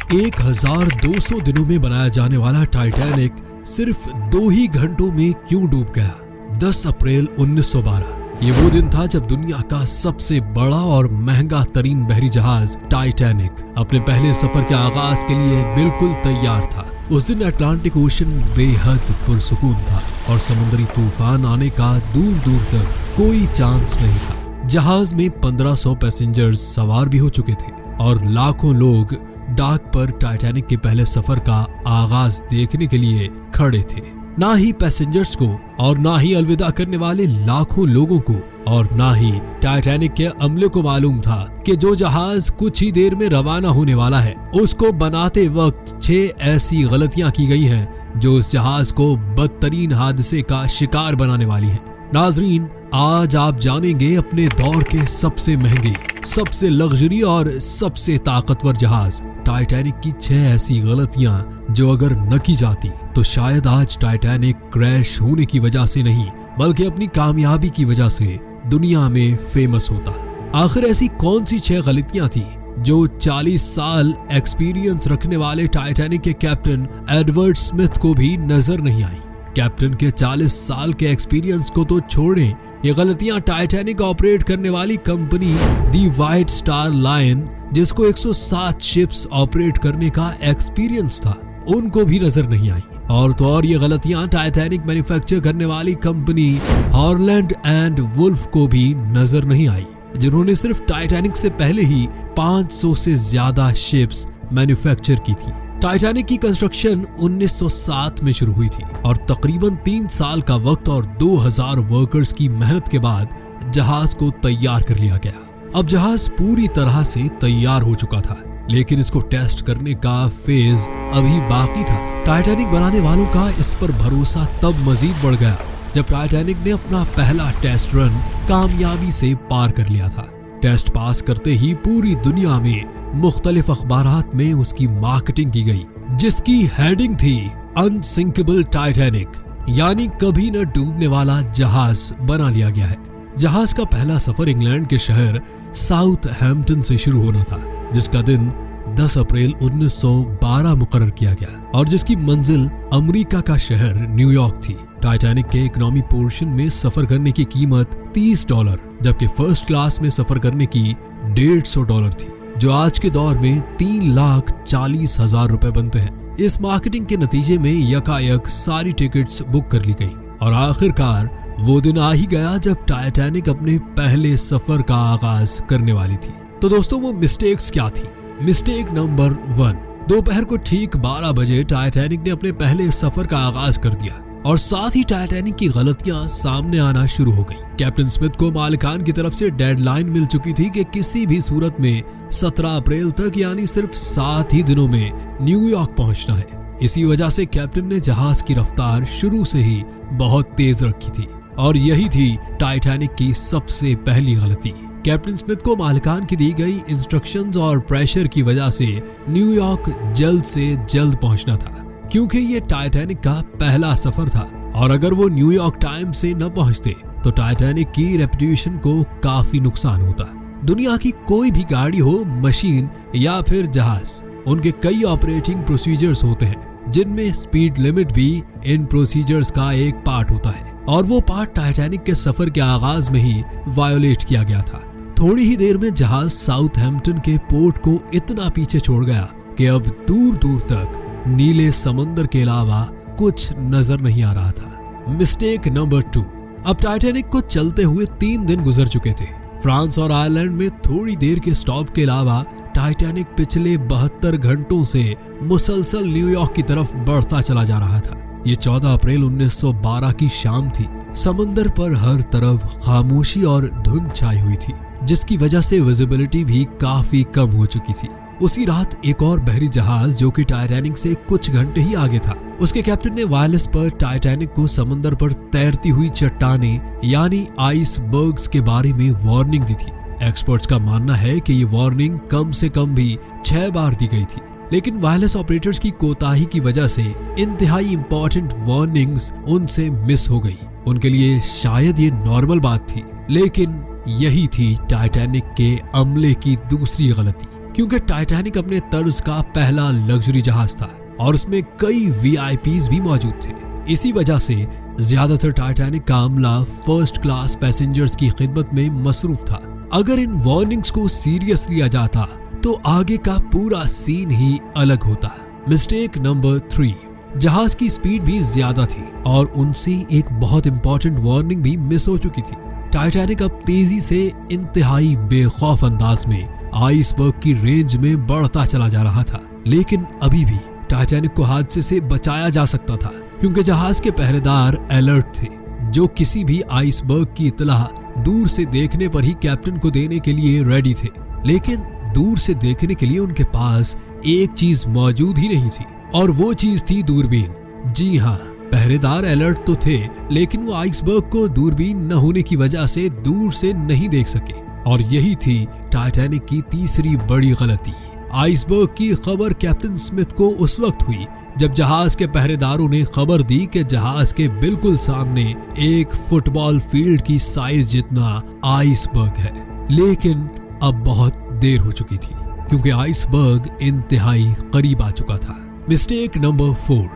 1200 दिनों में बनाया जाने वाला टाइटैनिक सिर्फ 2 ही घंटों में क्यों डूब गया? 10 अप्रैल 1912 ये वो दिन था जब दुनिया का सबसे बड़ा और महंगा तरीन बहरी जहाज टाइटैनिक अपने पहले सफर के आगाज के लिए बिल्कुल तैयार था। उस दिन अटलांटिक ओशन बेहद पुरसुकून था और समुद्री तूफान आने का दूर दूर तक कोई चांस नहीं था। जहाज में 1500 पैसेंजर्स सवार भी हो चुके थे और लाखों लोग डाक पर टाइटैनिक के पहले सफर का आगाज देखने के लिए खड़े थे। ना ही पैसेंजर्स को और ना ही अलविदा करने वाले लाखों लोगों को और ना ही टाइटैनिक के अमले को मालूम था कि जो जहाज कुछ ही देर में रवाना होने वाला है उसको बनाते वक्त 6 ऐसी गलतियां की गई हैं जो उस जहाज को बदतरीन हादसे का शिकार बनाने वाली हैं। नाजरीन, आज आप जानेंगे अपने दौर के सबसे महंगे, सबसे लग्जरी और सबसे ताकतवर जहाज टाइटैनिक की 6 ऐसी गलतियां जो अगर न की जाती तो शायद आज टाइटैनिक क्रैश होने की वजह से नहीं बल्कि अपनी कामयाबी की वजह से दुनिया में फेमस होता। आखिर ऐसी कौन सी 6 गलतियां थी जो 40 साल एक्सपीरियंस रखने वाले टाइटैनिक के कैप्टन एडवर्ड स्मिथ को भी नजर नहीं आई? कैप्टन के 40 साल के एक्सपीरियंस को तो छोड़ें, ये गलतियां टाइटैनिक ऑपरेट करने वाली कंपनी दी व्हाइट स्टार लाइन जिसको 107 शिप्स ऑपरेट करने का एक्सपीरियंस था उनको भी नजर नहीं आई। और तो और ये गलतियां टाइटैनिक मैन्युफैक्चर करने वाली कंपनी हॉलैंड एंड वुल्फ को भी नजर नहीं आई जिन्होंने सिर्फ टाइटैनिक से पहले ही 500 से ज्यादा शिप्स मैन्युफैक्चर की थी। टाइटैनिक की कंस्ट्रक्शन 1907 में शुरू हुई थी और तकरीबन 3 साल का वक्त और 2000 वर्कर्स की मेहनत के बाद जहाज को तैयार कर लिया गया। अब जहाज पूरी तरह से तैयार हो चुका था लेकिन इसको टेस्ट करने का फेज अभी बाकी था। टाइटैनिक बनाने वालों का इस पर भरोसा तब मजीद बढ़ गया जब टाइटैनिक ने अपना पहला टेस्ट रन कामयाबी से पार कर लिया था। टेस्ट पास करते ही पूरी दुनिया में मुख्तलिफ अखबारात में उसकी मार्केटिंग की गई जिसकी हेडिंग थी अनसिंकेबल टाइटैनिक, यानी कभी न डूबने वाला जहाज बना लिया गया है। जहाज का पहला सफर इंग्लैंड के शहर साउथहैम्पटन से शुरू होना था जिसका दिन 10 अप्रैल 1912 मुकर्रर किया गया और जिसकी मंजिल अमेरिका का शहर न्यूयॉर्क थी। टाइटैनिक के इकोनॉमी पोर्शन में सफर करने की कीमत $30 जबकि फर्स्ट क्लास में सफर करने की $150 थी जो आज के दौर में 3,40,000 रुपए बनते हैं। इस मार्केटिंग के नतीजे में यकायक सारी टिकट्स बुक कर ली गई और आखिरकार वो दिन आ ही गया जब टाइटैनिक अपने पहले सफर का आगाज करने वाली थी। तो दोस्तों, वो मिस्टेक्स क्या थी? मिस्टेक नंबर 1, दोपहर को ठीक 12 बजे टाइटैनिक ने अपने पहले सफर का आगाज कर दिया और साथ ही टाइटैनिक की गलतियां सामने आना शुरू हो गई। कैप्टन स्मिथ को मालिकान की तरफ से डेडलाइन मिल चुकी थी कि किसी भी सूरत में 17 अप्रैल तक यानी सिर्फ 7 ही दिनों में न्यूयॉर्क पहुंचना है। इसी वजह से कैप्टन ने जहाज की रफ्तार शुरू से ही बहुत तेज रखी थी और यही थी टाइटैनिक की सबसे पहली गलती। कैप्टन स्मिथ को मालिकान की दी गई इंस्ट्रक्शंस और प्रेशर की वजह से न्यूयॉर्क जल्द से जल्द पहुंचना था क्योंकि ये टाइटैनिक का पहला सफर था और अगर वो न्यूयॉर्क टाइम से न पहुंचते तो टाइटैनिक की रेपुटेशन को काफी नुकसान होता। दुनिया की कोई भी गाड़ी हो, मशीन या फिर जहाज, उनके कई ऑपरेटिंग प्रोसीजर्स होते हैं जिनमें स्पीड लिमिट भी इन प्रोसीजर्स का एक पार्ट होता है और वो पार्ट टाइटैनिक के सफर के आगाज में ही वायोलेट किया गया था। थोड़ी ही देर में जहाज साउथहैम्पटन के पोर्ट को इतना पीछे छोड़ गया कि अब दूर दूर तक नीले समंदर के अलावा कुछ नजर नहीं आ रहा था। मिस्टेक नंबर 2, अब टाइटैनिक को चलते हुए 3 दिन गुजर चुके थे। फ्रांस और आयरलैंड में थोड़ी देर के स्टॉप के अलावा टाइटैनिक पिछले 72 घंटों से मुसलसल न्यूयॉर्क की तरफ बढ़ता चला जा रहा था। ये 14 अप्रैल 1912 की शाम थी। समंदर पर हर तरफ खामोशी और धुंध छाई हुई थी जिसकी वजह से विजिबिलिटी भी काफी कम हो चुकी थी। उसी रात एक और बहरी जहाज जो कि टाइटैनिक से कुछ घंटे ही आगे था, उसके कैप्टन ने वायरलेस पर टाइटैनिक को समंदर पर तैरती हुई चट्टानें यानी आइसबर्ग्स के बारे में वार्निंग दी थी। एक्सपर्ट्स का मानना है कि ये वार्निंग कम से कम भी 6 बार दी गई थी लेकिन वायरलेस ऑपरेटर्स की कोताही की वजह से इंतहाई इंपॉर्टेंट वार्निंग्स उनसे मिस हो गई। उनके लिए शायद ये नॉर्मल बात थी लेकिन यही थी टाइटैनिक के अमले की दूसरी गलती। क्योंकि टाइटैनिक अपने तर्ज का पहला लग्जरी जहाज था और उसमें कई वीआईपीज भी मौजूद थे। इसी वजह से ज्यादातर टाइटैनिक का अमला फर्स्ट क्लास पैसेंजर्स की खिदमत में मसरूफ था। अगर इन वार्निंग्स को सीरियस लिया जाता तो आगे का पूरा सीन ही अलग होता। मिस्टेक नंबर 3, जहाज की स्पीड भी ज्यादा थी और उनसे एक बहुत इंपॉर्टेंट वार्निंग भी मिस हो चुकी थी। टाइटैनिक अब तेजी से इंतहाई बेखौफ अंदाज में आइसबर्ग की रेंज में बढ़ता चला जा रहा था, लेकिन अभी भी टाइटैनिक को हादसे से बचाया जा सकता था क्योंकि जहाज के पहरेदार अलर्ट थे, जो किसी भी आइसबर्ग की इत्तला दूर से देखने पर ही कैप्टन को देने के लिए रेडी थे। लेकिन दूर से देखने के लिए उनके पास एक चीज मौजूद ही नहीं थी और वो चीज थी दूरबीन। जी हाँ, पहरेदार अलर्ट तो थे, लेकिन वो आइसबर्ग को दूरबीन न होने की वजह से दूर से नहीं देख सके और यही थी टाइटैनिक की तीसरी बड़ी गलती। आइसबर्ग की खबर कैप्टन स्मिथ को उस वक्त हुई जब जहाज के पहरेदारों ने खबर दी कि जहाज के बिल्कुल सामने एक फुटबॉल फील्ड की साइज जितना आइसबर्ग है। लेकिन अब बहुत देर हो चुकी थी क्योंकि आइसबर्ग इंतहाई करीब आ चुका था। मिस्टेक नंबर 4,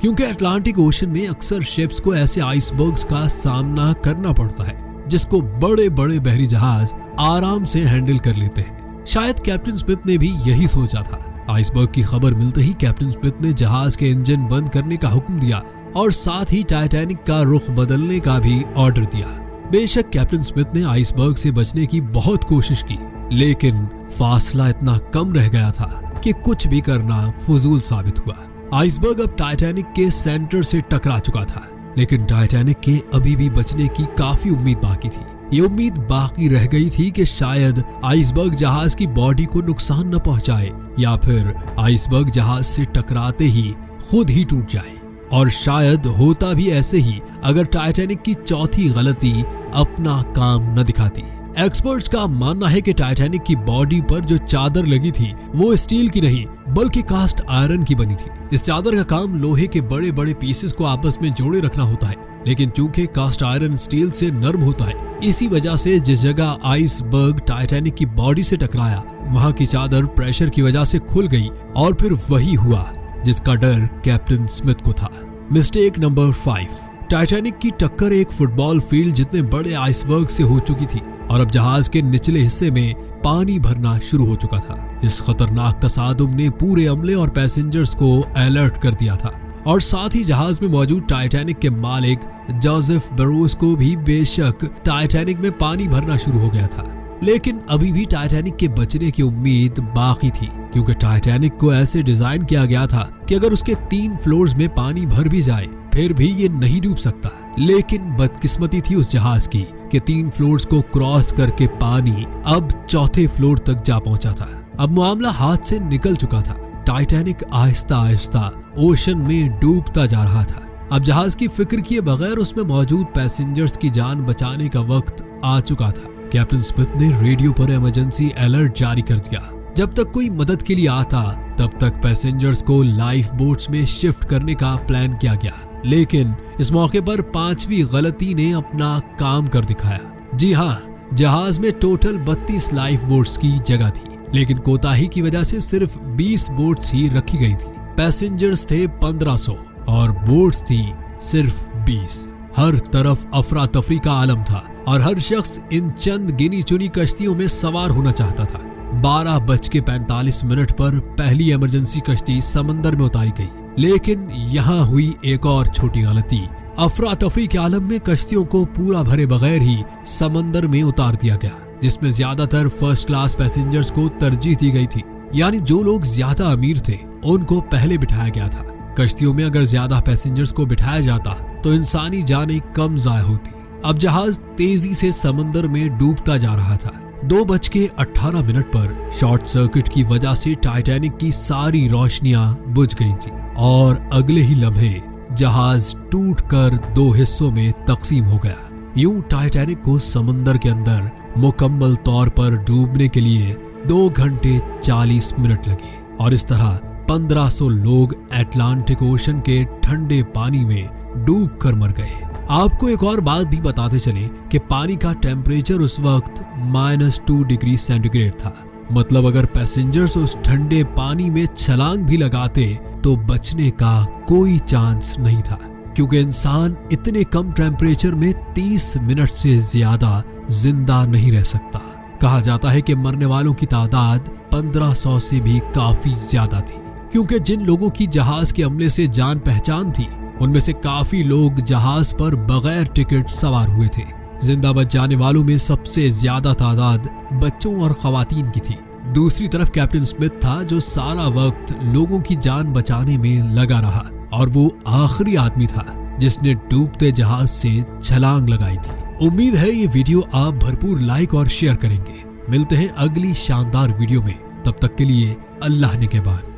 क्योंकि अटलांटिक ओशन में अक्सर शिप्स को ऐसे आइसबर्ग्स का सामना करना पड़ता है जिसको बड़े बड़े बहरी जहाज आराम से हैंडल कर लेते हैं। शायद कैप्टन स्मिथ ने भी यही सोचा था। आइसबर्ग की खबर मिलते ही कैप्टन स्मिथ ने जहाज के इंजन बंद करने का हुक्म दिया और साथ ही टाइटैनिक का रुख बदलने का भी ऑर्डर दिया। बेशक कैप्टन स्मिथ ने आइसबर्ग से बचने की बहुत कोशिश की, लेकिन फासला इतना कम रह गया था कि कुछ भी करना फजूल साबित हुआ। आइसबर्ग अब टाइटैनिक के सेंटर से टकरा चुका था, लेकिन टाइटैनिक के अभी भी बचने की काफी उम्मीद बाकी थी। ये उम्मीद बाकी रह गई थी कि शायद आइसबर्ग जहाज की बॉडी को नुकसान न पहुंचाए या फिर आइसबर्ग जहाज से टकराते ही खुद ही टूट जाए। और शायद होता भी ऐसे ही अगर टाइटैनिक की चौथी गलती अपना काम न दिखाती। एक्सपर्ट्स का मानना है कि टाइटैनिक की बॉडी पर जो चादर लगी थी वो स्टील की नहीं बल्कि कास्ट आयरन की बनी थी। इस चादर का काम लोहे के बड़े बड़े पीसेस को आपस में जोड़े रखना होता है, लेकिन चूंकि कास्ट आयरन स्टील से नरम होता है, इसी वजह से जिस जगह आइसबर्ग टाइटैनिक की बॉडी से टकराया वहां की चादर प्रेशर की वजह से खुल गई और फिर वही हुआ जिसका डर कैप्टन स्मिथ को था। मिस्टेक नंबर 5, टाइटैनिक की टक्कर एक फुटबॉल फील्ड जितने बड़े आइसबर्ग से हो चुकी थी और अब जहाज के निचले हिस्से में पानी भरना शुरू हो चुका था। इस खतरनाक तसादुम ने पूरे अमले और पैसेंजर्स को अलर्ट कर दिया था और साथ ही जहाज में मौजूद टाइटैनिक के मालिक जोसेफ बरोस को भी। बेशक टाइटैनिक में पानी भरना शुरू हो गया था, लेकिन अभी भी टाइटैनिक के बचने की उम्मीद बाकी थी क्योंकि टाइटैनिक को ऐसे डिजाइन किया गया था कि अगर उसके 3 फ्लोर्स में पानी भर भी जाए फिर भी ये नहीं डूब सकता। लेकिन बदकिस्मती थी उस जहाज की कि 3 फ्लोर्स को क्रॉस करके पानी अब 4थे फ्लोर तक जा पहुंचा था। अब मामला हाथ से निकल चुका था। टाइटैनिक आहिस्ता आहिस्ता ओशन में डूबता जा रहा था। अब जहाज की फिक्र किए बगैर उसमें मौजूद पैसेंजर्स की जान बचाने का वक्त आ चुका था। कैप्टन स्मिथ ने रेडियो पर इमरजेंसी अलर्ट जारी कर दिया। जब तक कोई मदद के लिए आता तब तक पैसेंजर्स को लाइफ बोट्स में शिफ्ट करने का प्लान किया गया, लेकिन इस मौके पर 5वीं गलती ने अपना काम कर दिखाया। जी हाँ, जहाज में टोटल 32 लाइफ बोट्स की जगह थी, लेकिन कोताही की वजह से सिर्फ 20 बोट्स ही रखी गई थी। पैसेंजर्स थे 1500 और बोट्स थी सिर्फ 20। हर तरफ अफरा तफरी का आलम था और हर शख्स इन चंद गिनी चुनी कश्तियों में सवार होना चाहता था। 12:45 पर पहली इमरजेंसी कश्ती समंदर में उतारी गई, लेकिन यहाँ हुई एक और छोटी गलती। अफरा तफरी के आलम में कश्तियों को पूरा भरे बगैर ही समंदर में उतार दिया गया, जिसमें ज्यादातर फर्स्ट क्लास पैसेंजर्स को तरजीह दी गई थी। यानी जो लोग ज्यादा अमीर थे उनको पहले बिठाया गया था। कश्तियों में अगर ज्यादा पैसेंजर्स को बिठाया जाता तो इंसानी जानें कम जाया होती। अब जहाज तेजी से समंदर में डूबता जा रहा था। 2:18 पर शॉर्ट सर्किट की वजह से टाइटैनिक की सारी रोशनियां बुझ गई थी और अगले ही लम्हे जहाज टूटकर 2 हिस्सों में तकसीम हो गया। यूं टाइटैनिक को समंदर के अंदर मुकम्मल तौर पर डूबने के लिए 2 घंटे 40 मिनट लगे और इस तरह 1500 लोग अटलांटिक ओशन के ठंडे पानी में डूबकर मर गए। आपको एक और बात भी बताते चले कि पानी का टेम्परेचर उस वक्त -2 डिग्री सेंटीग्रेड था, मतलब अगर पैसेंजर्स उस ठंडे पानी में छलांग भी लगाते तो बचने का कोई चांस नहीं था, क्योंकि इंसान इतने कम टेम्परेचर में 30 मिनट से ज्यादा जिंदा नहीं रह सकता। कहा जाता है कि मरने वालों की तादाद 1500 से भी काफी ज्यादा थी, क्योंकि जिन लोगों की जहाज के अमले से जान पहचान थी उनमें से काफी लोग जहाज पर बगैर टिकट सवार हुए थे। जिंदा बच जाने वालों में सबसे ज्यादा तादाद बच्चों और खवातीन की थी। दूसरी तरफ कैप्टन स्मिथ था, जो सारा वक्त लोगों की जान बचाने में लगा रहा, और वो आखिरी आदमी था जिसने डूबते जहाज से छलांग लगाई थी। उम्मीद है ये वीडियो आप भरपूर लाइक और शेयर करेंगे। मिलते हैं अगली शानदार वीडियो में, तब तक के लिए अल्लाह ने के बाद।